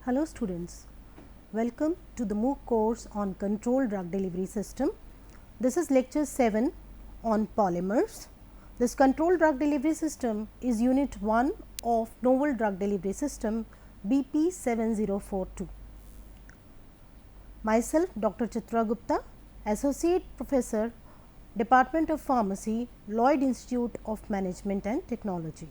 Hello students, welcome to the MOOC course on controlled drug delivery system. This is lecture 7 on polymers. This controlled drug delivery system is unit 1 of novel drug delivery system BP 7042. Myself Dr. Chitra Gupta, Associate Professor, Department of Pharmacy, Lloyd Institute of Management and Technology.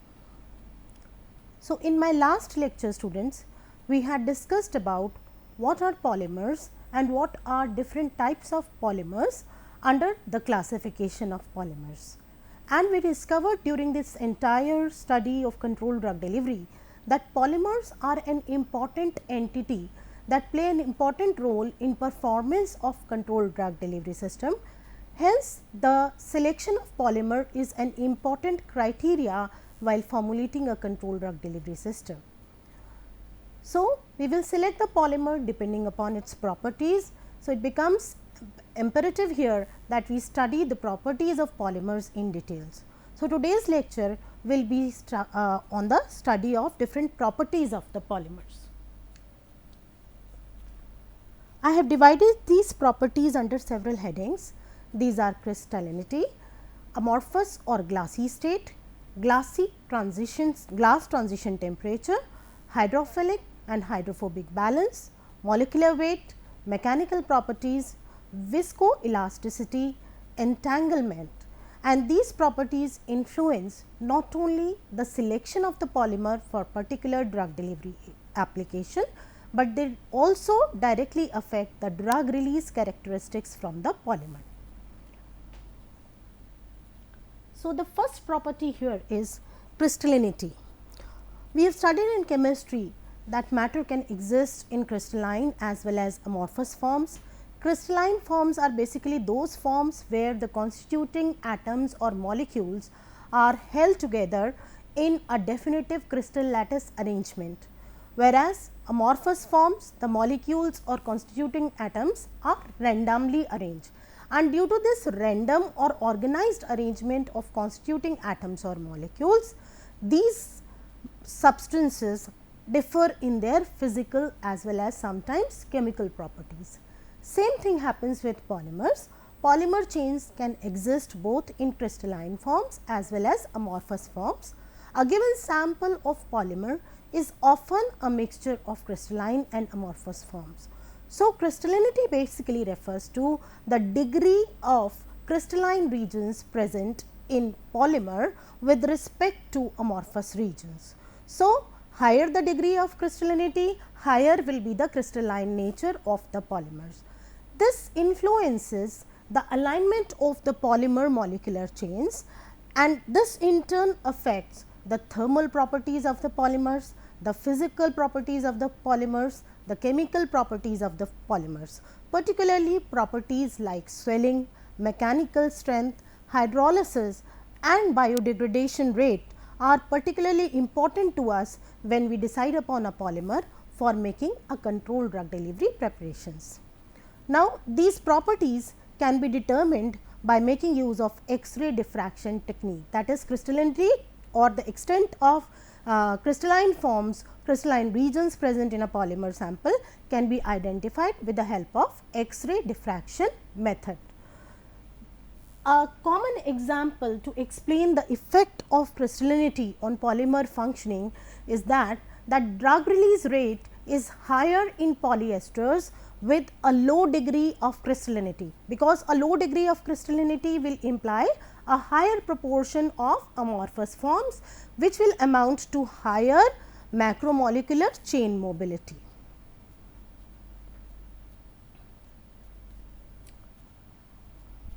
So, in my last lecture students, we had discussed about what are polymers and what are different types of polymers under the classification of polymers. And we discovered during this entire study of controlled drug delivery that polymers are an important entity that play an important role in performance of controlled drug delivery system. Hence, the selection of polymer is an important criteria while formulating a controlled drug delivery system. So, we will select the polymer depending upon its properties. So, it becomes imperative here that we study the properties of polymers in details. So, today's lecture will be on the study of different properties of the polymers. I have divided these properties under several headings. These are crystallinity, amorphous or glassy state, glass transition temperature, hydrophilic and hydrophobic balance, molecular weight, mechanical properties, viscoelasticity, entanglement, and these properties influence not only the selection of the polymer for particular drug delivery application, but they also directly affect the drug release characteristics from the polymer. So, the first property here is crystallinity. We have studied in chemistry that matter can exist in crystalline as well as amorphous forms. Crystalline forms are basically those forms where the constituting atoms or molecules are held together in a definitive crystal lattice arrangement, whereas amorphous forms, the molecules or constituting atoms are randomly arranged. And due to this random or organized arrangement of constituting atoms or molecules, these substances differ in their physical as well as sometimes chemical properties. Same thing happens with polymers. Polymer chains can exist both in crystalline forms as well as amorphous forms. A given sample of polymer is often a mixture of crystalline and amorphous forms. So, crystallinity basically refers to the degree of crystalline regions present in polymer with respect to amorphous regions. So, higher the degree of crystallinity, higher will be the crystalline nature of the polymers. This influences the alignment of the polymer molecular chains, and this in turn affects the thermal properties of the polymers, the physical properties of the polymers, the chemical properties of the polymers, particularly properties like swelling, mechanical strength, hydrolysis and biodegradation rate are particularly important to us when we decide upon a polymer for making a controlled drug delivery preparations. Now, these properties can be determined by making use of X-ray diffraction technique, that is crystallinity or the extent of crystalline forms, crystalline regions present in a polymer sample can be identified with the help of X-ray diffraction method. A common example to explain the effect of crystallinity on polymer functioning is that drug release rate is higher in polyesters with a low degree of crystallinity, because a low degree of crystallinity will imply a higher proportion of amorphous forms, which will amount to higher macromolecular chain mobility.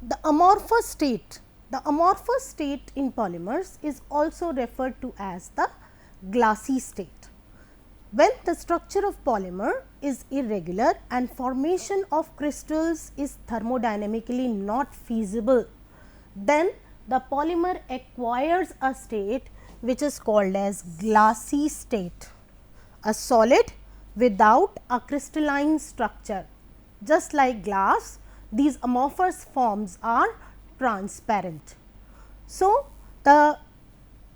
The amorphous state in polymers is also referred to as the glassy state. When the structure of polymer is irregular and formation of crystals is thermodynamically not feasible, then the polymer acquires a state which is called as glassy state, a solid without a crystalline structure. Just like glass, these amorphous forms are transparent. So, the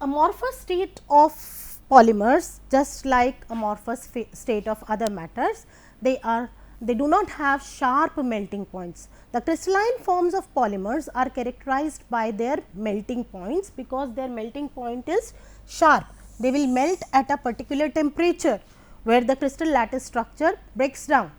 amorphous state of polymers, just like amorphous state of other matters, they do not have sharp melting points. The crystalline forms of polymers are characterized by their melting points, because their melting point is sharp. They will melt at a particular temperature where the crystal lattice structure breaks down.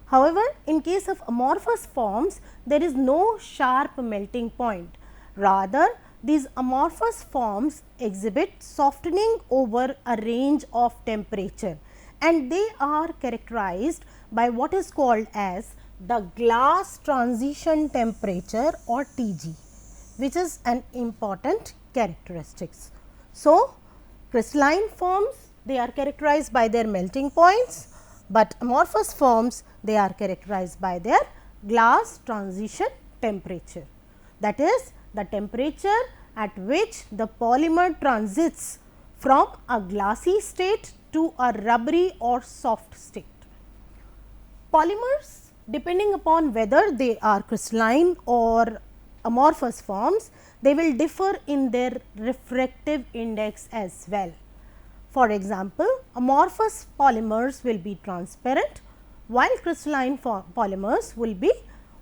However, in case of amorphous forms, there is no sharp melting point. Rather, these amorphous forms exhibit softening over a range of temperature, and they are characterized by what is called as the glass transition temperature, or TG, which is an important characteristics. So, crystalline forms, they are characterized by their melting points, but amorphous forms, they are characterized by their glass transition temperature. That is the temperature at which the polymer transits from a glassy state to a rubbery or soft state. Polymers, depending upon whether they are crystalline or amorphous forms, they will differ in their refractive index as well. For example, amorphous polymers will be transparent, while crystalline polymers will be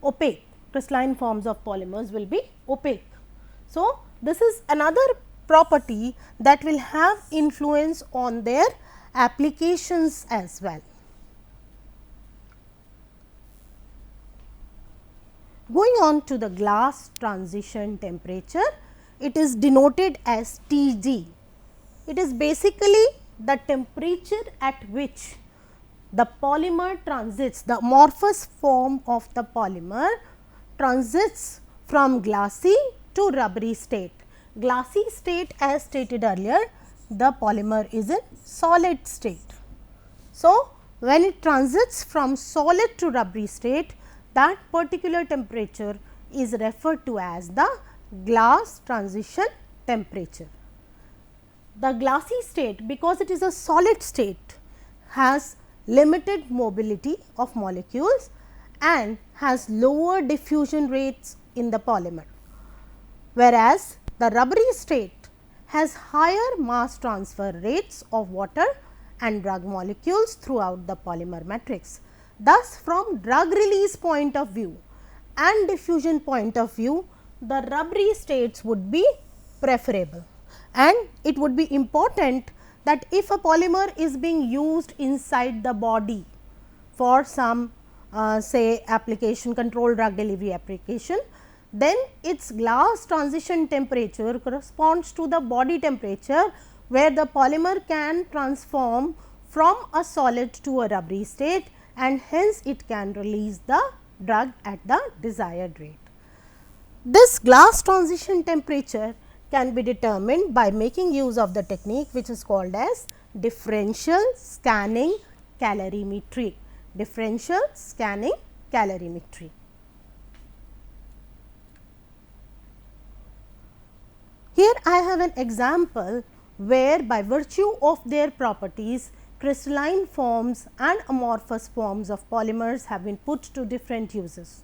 opaque. Crystalline forms of polymers will be opaque. So, this is another property that will have influence on their applications as well. Going on to the glass transition temperature, it is denoted as TG. It is basically the temperature at which the polymer transits, the amorphous form of the polymer transits from glassy to rubbery state. Glassy state, as stated earlier, the polymer is in solid state. So, when it transits from solid to rubbery state, that particular temperature is referred to as the glass transition temperature. The glassy state, because it is a solid state, has limited mobility of molecules and has lower diffusion rates in the polymer, whereas the rubbery state has higher mass transfer rates of water and drug molecules throughout the polymer matrix. Thus, from drug release point of view and diffusion point of view, the rubbery states would be preferable, and it would be important that if a polymer is being used inside the body for some say application, controlled drug delivery application, then its glass transition temperature corresponds to the body temperature, where the polymer can transform from a solid to a rubbery state, and hence it can release the drug at the desired rate. This glass transition temperature can be determined by making use of the technique which is called as differential scanning calorimetry. Differential scanning calorimetry. Here I have an example where, by virtue of their properties, crystalline forms and amorphous forms of polymers have been put to different uses.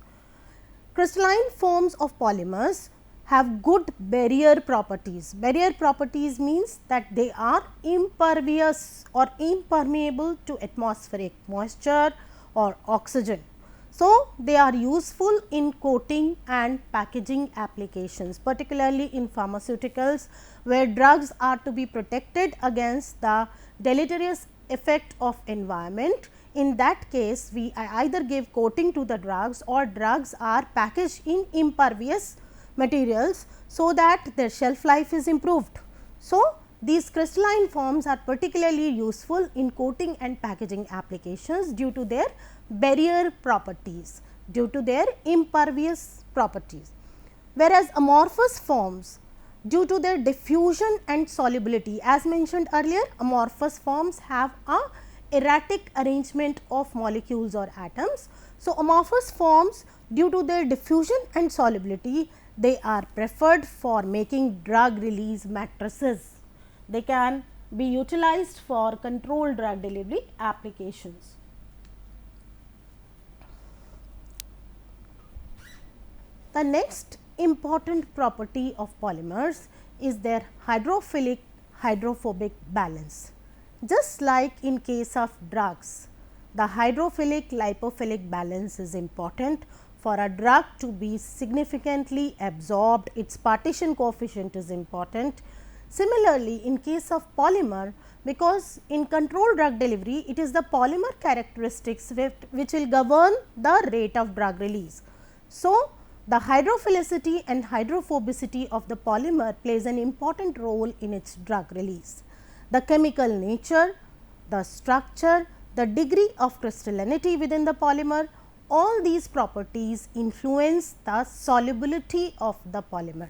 Crystalline forms of polymers have good barrier properties. Barrier properties means that they are impervious or impermeable to atmospheric moisture or oxygen. So, they are useful in coating and packaging applications, particularly in pharmaceuticals, where drugs are to be protected against the deleterious effect of environment. In that case, we either give coating to the drugs, or drugs are packaged in impervious materials, so that their shelf life is improved. So, these crystalline forms are particularly useful in coating and packaging applications due to their barrier properties, due to their impervious properties. Whereas, amorphous forms, due to their diffusion and solubility, as mentioned earlier, amorphous forms have a erratic arrangement of molecules or atoms. So, amorphous forms, due to their diffusion and solubility, they are preferred for making drug release matrices. They can be utilized for controlled drug delivery applications. The next important property of polymers is their hydrophobic balance. Just like in case of drugs, the hydrophilic lipophilic balance is important. For a drug to be significantly absorbed, its partition coefficient is important. Similarly, in case of polymer, because in controlled drug delivery, it is the polymer characteristics which will govern the rate of drug release. So, the hydrophilicity and hydrophobicity of the polymer plays an important role in its drug release. The chemical nature, the structure, the degree of crystallinity within the polymer, all these properties influence the solubility of the polymer.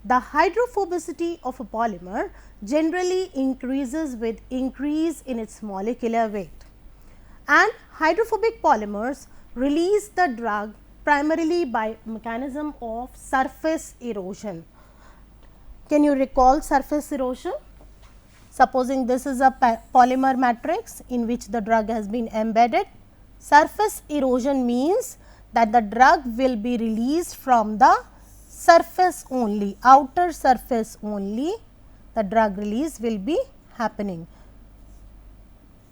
The hydrophobicity of a polymer generally increases with increase in its molecular weight, and hydrophobic polymers release the drug primarily by mechanism of surface erosion. Can you recall surface erosion? Supposing this is a polymer matrix in which the drug has been embedded. Surface erosion means that the drug will be released from the surface only, outer surface only, the drug release will be happening.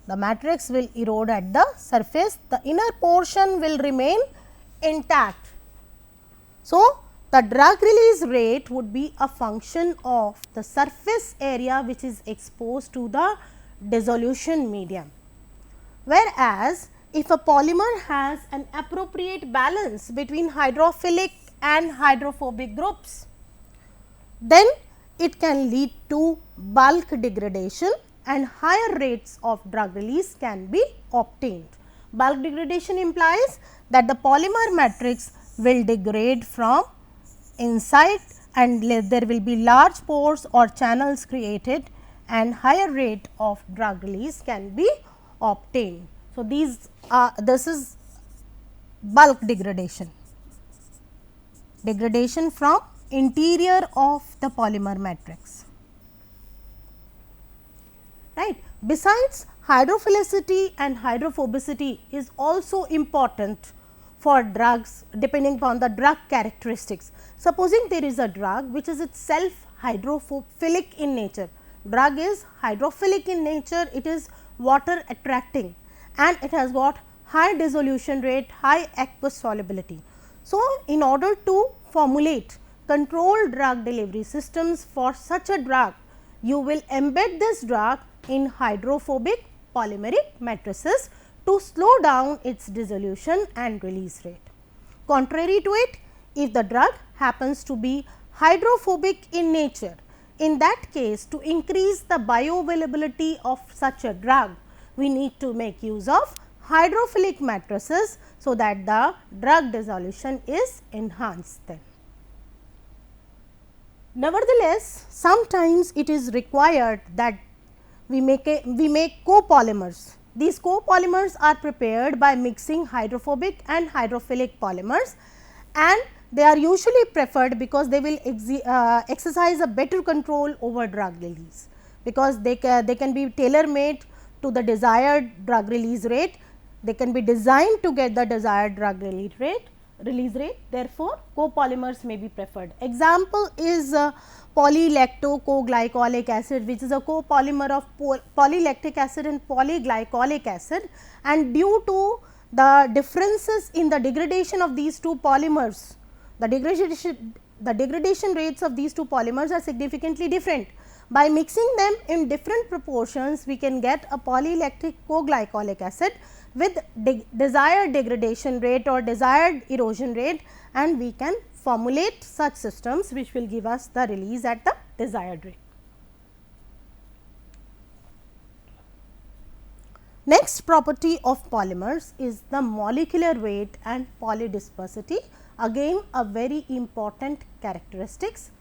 The matrix will erode at the surface, the inner portion will remain intact. So, the drug release rate would be a function of the surface area which is exposed to the dissolution medium. Whereas, if a polymer has an appropriate balance between hydrophilic and hydrophobic groups, then it can lead to bulk degradation and higher rates of drug release can be obtained. Bulk degradation implies that the polymer matrix will degrade from inside and there will be large pores or channels created and higher rate of drug release can be obtained. So, this is bulk degradation, degradation from interior of the polymer matrix, right. Besides, hydrophilicity and hydrophobicity is also important for drugs depending upon the drug characteristics. Supposing there is a drug which is itself hydrophilic in nature, drug is hydrophilic in nature, it is water attracting and it has got high dissolution rate, high aqueous solubility. So, in order to formulate controlled drug delivery systems for such a drug, you will embed this drug in hydrophobic polymeric matrices to slow down its dissolution and release rate. Contrary to it, if the drug happens to be hydrophobic in nature, in that case to increase the bioavailability of such a drug, we need to make use of hydrophilic matrices so that the drug dissolution is enhanced then. Nevertheless, sometimes it is required that we make copolymers. These copolymers are prepared by mixing hydrophobic and hydrophilic polymers, and they are usually preferred because they will exercise a better control over drug release, because they can be tailor made to the desired drug release rate, they can be designed to get the desired drug release rate. Therefore, copolymers may be preferred. Example is polylacto-co-glycolic acid, which is a copolymer of polylactic acid and polyglycolic acid, and due to the differences in the degradation of these two polymers, the degradation rates of these two polymers are significantly different. By mixing them in different proportions, we can get a polylactic co-glycolic acid with desired degradation rate or desired erosion rate, and we can formulate such systems which will give us the release at the desired rate. Next property of polymers is the molecular weight and polydispersity, again a very important characteristics.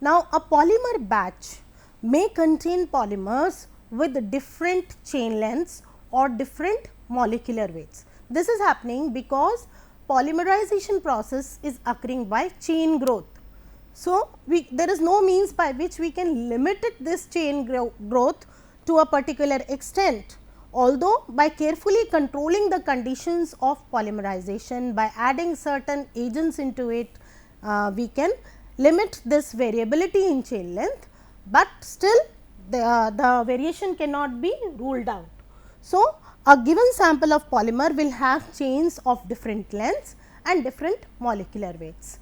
Now, a polymer batch may contain polymers with different chain lengths or different molecular weights. This is happening because polymerization process is occurring by chain growth. So, there is no means by which we can limit this chain growth to a particular extent, although by carefully controlling the conditions of polymerization, by adding certain agents into it, we can limit this variability in chain length, but still the variation cannot be ruled out. So, a given sample of polymer will have chains of different lengths and different molecular weights,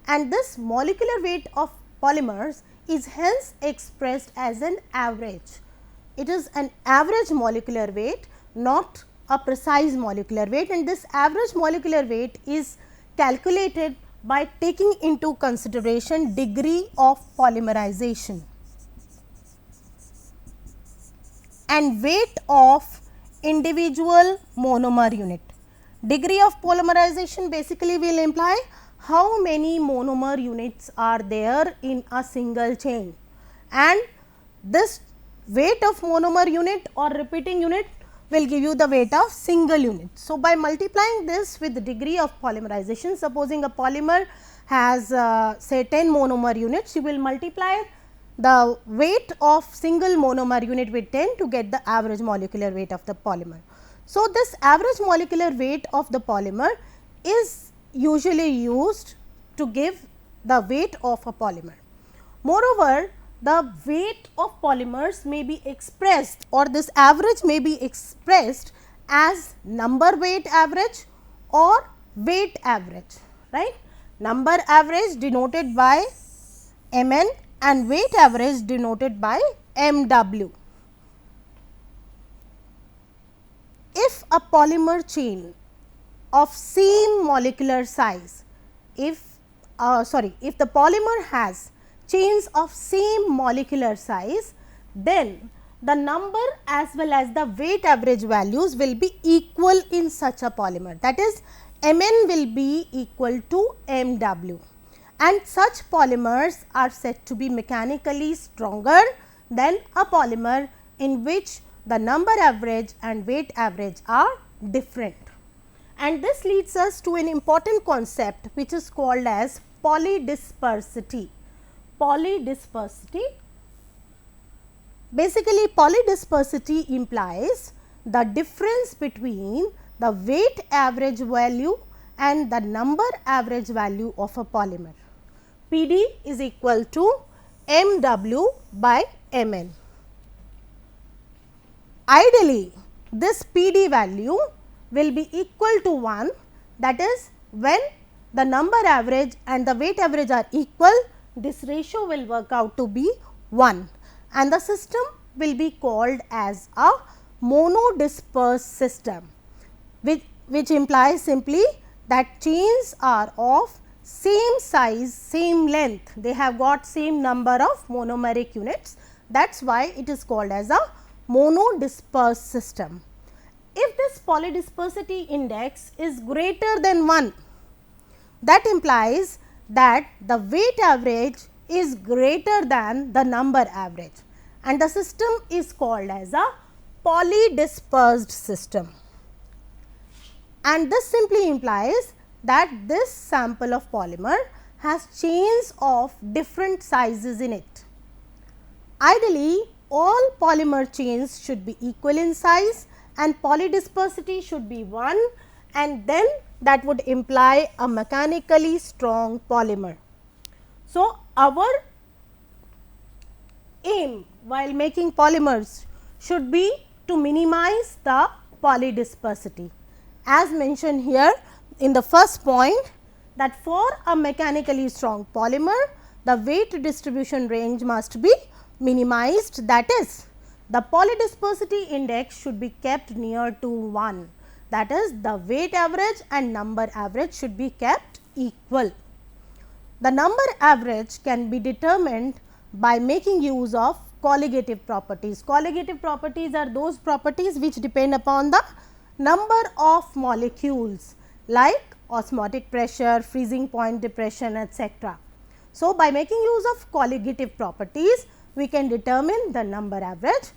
and this molecular weight of polymers is hence expressed as an average. It is an average molecular weight, not a precise molecular weight, and this average molecular weight is calculated by taking into consideration degree of polymerization and weight of individual monomer unit. Degree of polymerization basically will imply how many monomer units are there in a single chain, and this weight of monomer unit or repeating unit will give you the weight of single unit. So, by multiplying this with the degree of polymerization, supposing a polymer has say 10 monomer units, you will multiply the weight of single monomer unit with 10 to get the average molecular weight of the polymer. So, this average molecular weight of the polymer is usually used to give the weight of a polymer. Moreover, the weight of polymers may be expressed, or this average may be expressed as number weight average or weight average, right. Number average denoted by Mn and weight average denoted by Mw. If a polymer chain of same molecular size, if the polymer has chains of same molecular size, then the number as well as the weight average values will be equal in such a polymer. That is, Mn will be equal to Mw, and such polymers are said to be mechanically stronger than a polymer in which the number average and weight average are different. And this leads us to an important concept which is called as polydispersity. Polydispersity, basically polydispersity implies the difference between the weight average value and the number average value of a polymer. PD is equal to Mw by Mn. Ideally, this PD value will be equal to 1, that is, when the number average and the weight average are equal, this ratio will work out to be 1, and the system will be called as a monodisperse system, which implies simply that chains are of same size, same length, they have got same number of monomeric units. That is why it is called as a monodisperse system. If this polydispersity index is greater than 1, that implies that the weight average is greater than the number average, and the system is called as a polydispersed system. And this simply implies that this sample of polymer has chains of different sizes in it. Ideally, all polymer chains should be equal in size and polydispersity should be 1, and then that would imply a mechanically strong polymer. So, our aim while making polymers should be to minimize the polydispersity. As mentioned here in the first point, that for a mechanically strong polymer, the weight distribution range must be minimized, that is, the polydispersity index should be kept near to 1, that is, the weight average and number average should be kept equal. The number average can be determined by making use of colligative properties. Colligative properties are those properties which depend upon the number of molecules, like osmotic pressure, freezing point depression, etc. So, by making use of colligative properties, we can determine the number average,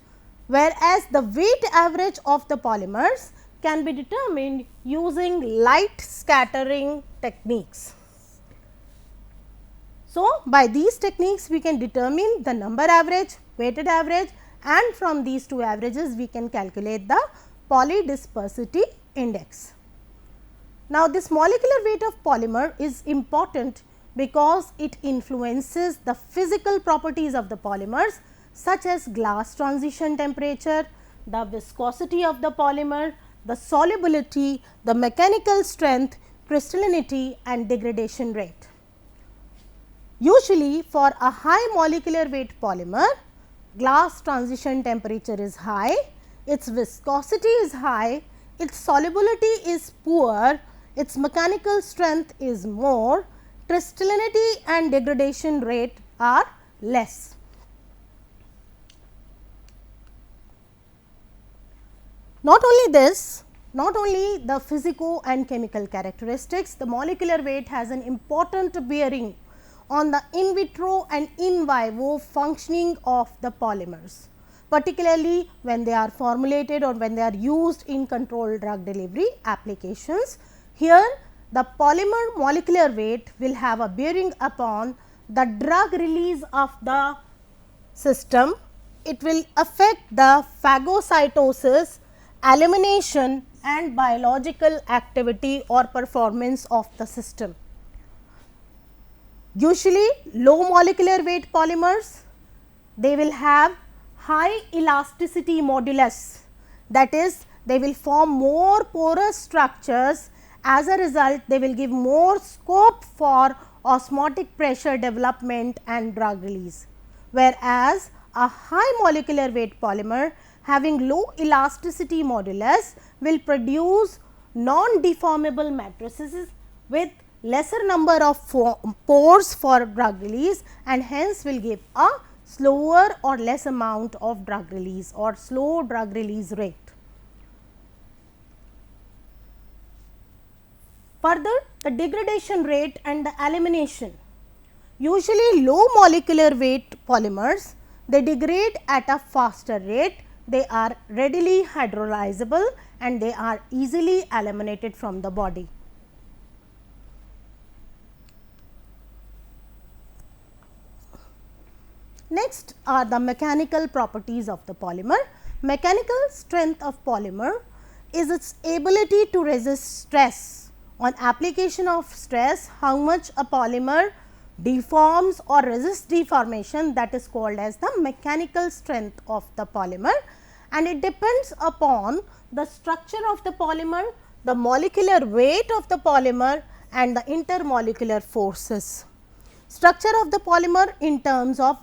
whereas the weight average of the polymers can be determined using light scattering techniques. So, by these techniques we can determine the number average, weighted average, and from these two averages we can calculate the polydispersity index. Now, this molecular weight of polymer is important because it influences the physical properties of the polymers, such as glass transition temperature, the viscosity of the polymer, the solubility, the mechanical strength, crystallinity and degradation rate. Usually for a high molecular weight polymer, glass transition temperature is high, its viscosity is high, its solubility is poor, its mechanical strength is more, crystallinity and degradation rate are less. Not only this, not only the physico and chemical characteristics, the molecular weight has an important bearing on the in vitro and in vivo functioning of the polymers, particularly when they are formulated or when they are used in controlled drug delivery applications. Here the polymer molecular weight will have a bearing upon the drug release of the system. It will affect the phagocytosis, elimination and biological activity or performance of the system. Usually low molecular weight polymers, they will have high elasticity modulus, that is they will form more porous structures. As a result, they will give more scope for osmotic pressure development and drug release, whereas a high molecular weight polymer having low elasticity modulus will produce non-deformable matrices with lesser number of pores for drug release and hence will give a slower or less amount of drug release or slow drug release rate. Further, the degradation rate and the elimination. Usually low molecular weight polymers, they degrade at a faster rate, they are readily hydrolyzable and they are easily eliminated from the body. Next are the mechanical properties of the polymer. Mechanical strength of polymer is its ability to resist stress. On application of stress, how much a polymer deforms or resists deformation, that is called as the mechanical strength of the polymer, and it depends upon the structure of the polymer, the molecular weight of the polymer and the intermolecular forces. Structure of the polymer in terms of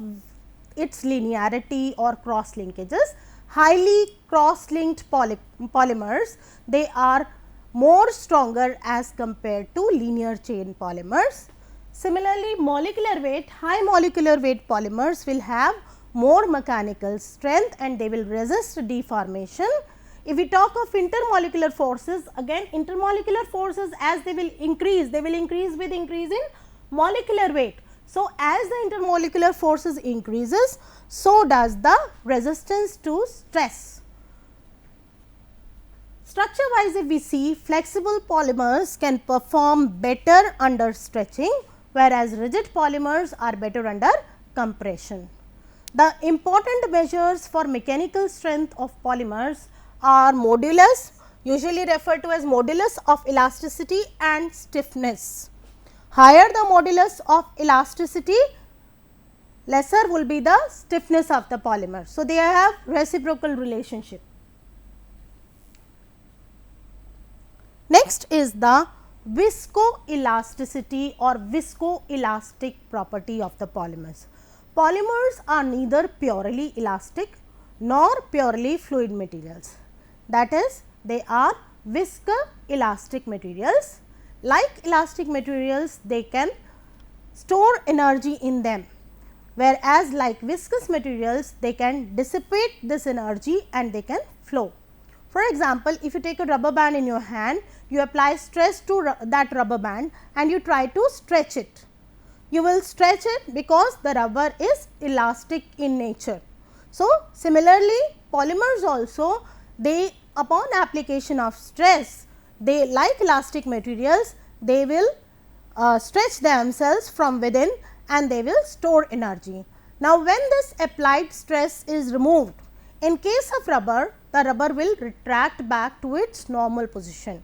its linearity or cross linkages. Highly cross linked polymers, they are more stronger as compared to linear chain polymers. Similarly, molecular weight, high molecular weight polymers will have more mechanical strength and they will resist deformation. If we talk of intermolecular forces, again intermolecular forces as they will increase with increase in molecular weight. So, as the intermolecular forces increases, so does the resistance to stress. Structure wise, if we see, flexible polymers can perform better under stretching, whereas rigid polymers are better under compression. The important measures for mechanical strength of polymers are modulus, usually referred to as modulus of elasticity and stiffness. Higher the modulus of elasticity, lesser will be the stiffness of the polymer. So, they have reciprocal relationship. Next is the viscoelasticity or viscoelastic property of the polymers. Polymers are neither purely elastic nor purely fluid materials, that is they are viscoelastic materials. Like elastic materials, they can store energy in them, whereas like viscous materials, they can dissipate this energy and they can flow. For example, if you take a rubber band in your hand, you apply stress to that rubber band and you try to stretch it. You will stretch it because the rubber is elastic in nature. So, similarly, polymers also, they upon application of stress, they like elastic materials, they will stretch themselves from within and they will store energy. Now, when this applied stress is removed, in case of rubber, the rubber will retract back to its normal position.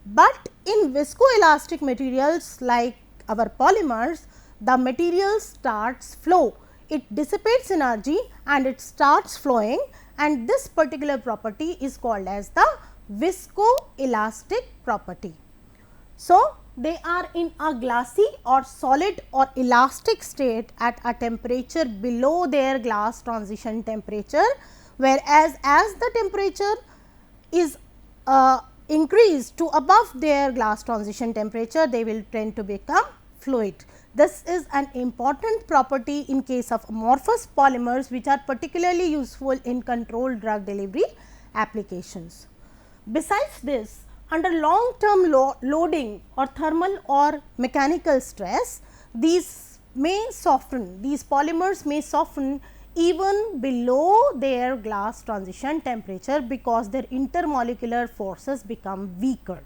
But in viscoelastic materials like our polymers, the material starts flow. it dissipates energy and it starts flowing, and this particular property is called as the viscoelastic property. So, they are in a glassy or solid or elastic state at a temperature below their glass transition temperature, whereas as the temperature is increased to above their glass transition temperature, they will tend to become fluid. This is an important property in case of amorphous polymers, which are particularly useful in controlled drug delivery applications. Besides this, under long term loading or thermal or mechanical stress, these polymers may soften even below their glass transition temperature, because their intermolecular forces become weaker.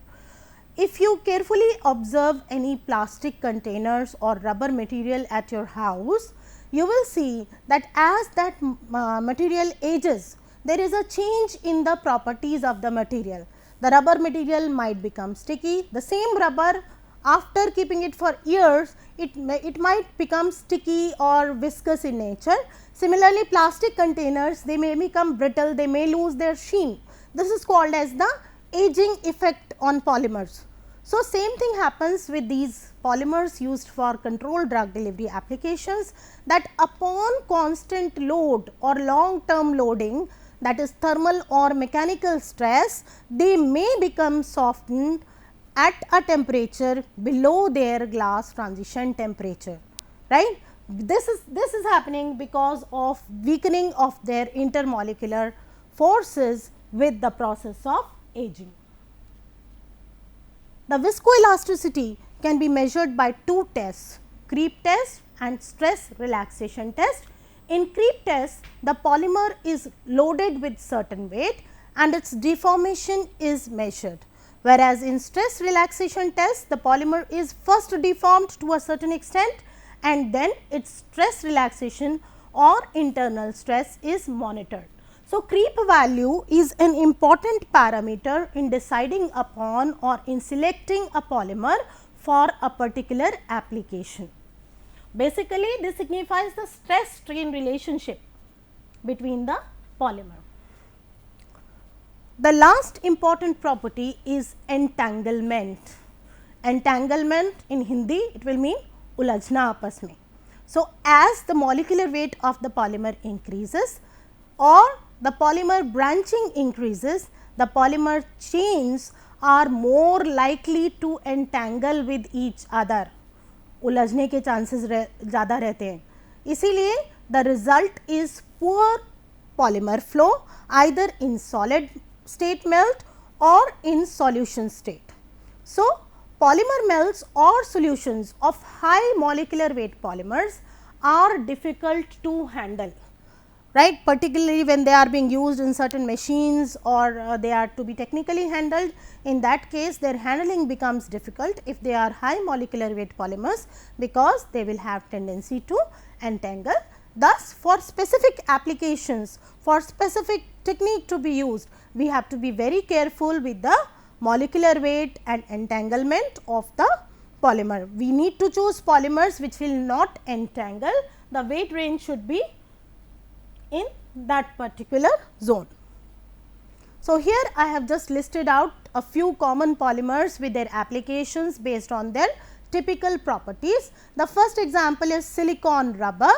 If you carefully observe any plastic containers or rubber material at your house, you will see that as that material ages, there is a change in the properties of the material. The rubber material might become sticky. The same rubber, after keeping it for years, it might become sticky or viscous in nature. Similarly, plastic containers, they may become brittle, they may lose their sheen. This is called as the aging effect on polymers. So, same thing happens with these polymers used for controlled drug delivery applications, that upon constant load or long term loading, that is thermal or mechanical stress, they may become softened at a temperature below their glass transition temperature, right. This is happening because of weakening of their intermolecular forces with the process of aging. The viscoelasticity can be measured by two tests, creep test and stress relaxation test. In creep test, the polymer is loaded with certain weight and its deformation is measured, whereas in stress relaxation test, the polymer is first deformed to a certain extent and then its stress relaxation or internal stress is monitored. So, creep value is an important parameter in deciding upon or in selecting a polymer for a particular application. Basically, this signifies the stress strain relationship between the polymer. The last important property is entanglement. Entanglement in Hindi, it will mean उलझना आपस में. So, as the molecular weight of the polymer increases or the polymer branching increases, the polymer chains are more likely to entangle with each other. उलझने के chances ज़्यादा रहते हैं, इसीलिए the result is poor polymer flow either in solid state melt or in solution state. So, polymer melts or solutions of high molecular weight polymers are difficult to handle, right, particularly when they are being used in certain machines or they are to be technically handled. In that case, their handling becomes difficult if they are high molecular weight polymers, because they will have tendency to entangle. Thus, for specific applications, for specific technique to be used, we have to be very careful with the molecular weight and entanglement of the polymer. We need to choose polymers which will not entangle. The weight range should be in that particular zone. So, here I have just listed out a few common polymers with their applications based on their typical properties. The first example is silicon rubber.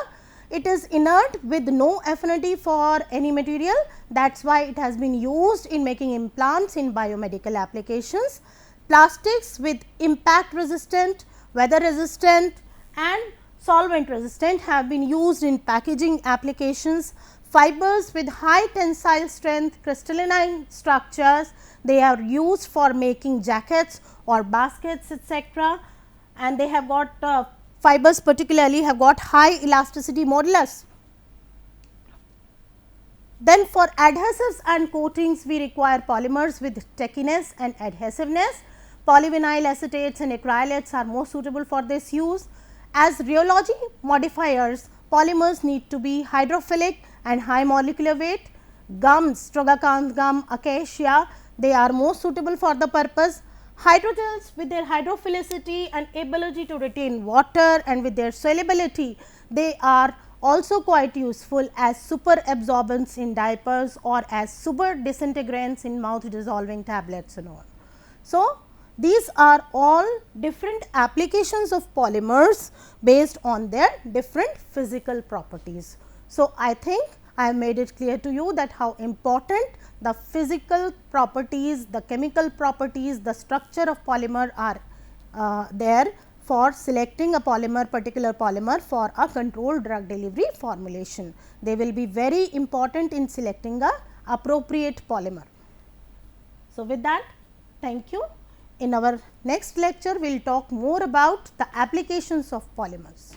It is inert with no affinity for any material, that is why it has been used in making implants in biomedical applications. Plastics with impact resistant, weather resistant and solvent resistant have been used in packaging applications. Fibers with high tensile strength, crystalline structures, they are used for making jackets or baskets, etc. And they have got fibers particularly have got high elasticity modulus. Then for adhesives and coatings, we require polymers with stickiness and adhesiveness. Polyvinyl acetates and acrylates are more suitable for this use. As rheology modifiers, polymers need to be hydrophilic and high molecular weight. Gums, Tragacanth gum, acacia, they are more suitable for the purpose. Hydrogels with their hydrophilicity and ability to retain water and with their solubility, they are also quite useful as super absorbents in diapers or as super disintegrants in mouth dissolving tablets and all. So, these are all different applications of polymers based on their different physical properties. So, I think I have made it clear to you that how important the physical properties, the chemical properties, the structure of polymer are there for selecting a polymer, particular polymer for a controlled drug delivery formulation. They will be very important in selecting a appropriate polymer. So, with that, thank you. In our next lecture, we will talk more about the applications of polymers.